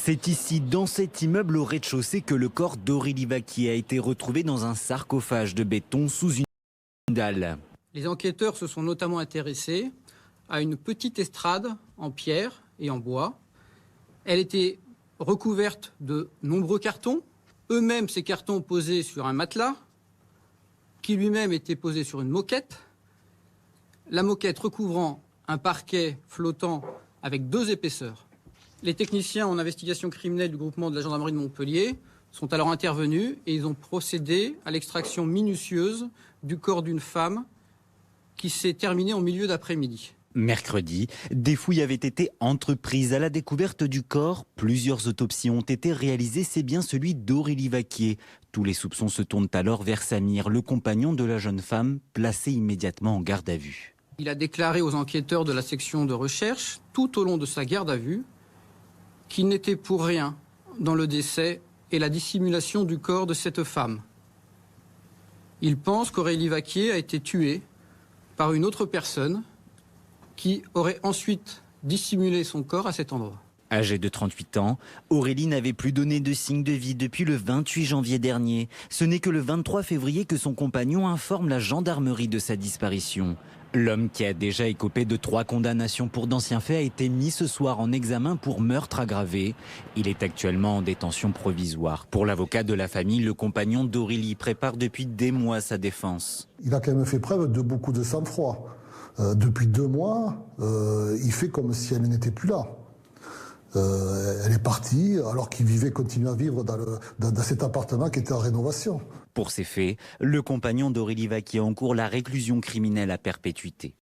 C'est ici, dans cet immeuble au rez-de-chaussée, que le corps d'Aurélie Vaquier a été retrouvé dans un sarcophage de béton sous une dalle. Les enquêteurs se sont notamment intéressés à une petite estrade en pierre et en bois. Elle était recouverte de nombreux cartons, eux-mêmes ces cartons posés sur un matelas, qui lui-même était posé sur une moquette, la moquette recouvrant un parquet flottant avec 2 épaisseurs. Les techniciens en investigation criminelle du groupement de la gendarmerie de Montpellier sont alors intervenus et ils ont procédé à l'extraction minutieuse du corps d'une femme qui s'est terminée en milieu d'après-midi. Mercredi, des fouilles avaient été entreprises à la découverte du corps. Plusieurs autopsies ont été réalisées, c'est bien celui d'Aurélie Vaquier. Tous les soupçons se tournent alors vers Samir, le compagnon de la jeune femme, placé immédiatement en garde à vue. Il a déclaré aux enquêteurs de la section de recherche, tout au long de sa garde à vue, qu'il n'était pour rien dans le décès et la dissimulation du corps de cette femme. Il pense qu'Aurélie Vaquier a été tuée par une autre personne qui aurait ensuite dissimulé son corps à cet endroit. Âgée de 38 ans, Aurélie n'avait plus donné de signe de vie depuis le 28 janvier dernier. Ce n'est que le 23 février que son compagnon informe la gendarmerie de sa disparition. L'homme, qui a déjà écopé de 3 condamnations pour d'anciens faits, a été mis ce soir en examen pour meurtre aggravé. Il est actuellement en détention provisoire. Pour l'avocat de la famille, le compagnon d'Aurélie prépare depuis des mois sa défense. Il a quand même fait preuve de beaucoup de sang-froid. Depuis 2 mois, il fait comme si elle n'était plus là. Elle est partie alors qu'il continue à vivre dans cet appartement qui était en rénovation. Pour ces faits, le compagnon d'Aurélie Vaquier encourt la réclusion criminelle à perpétuité.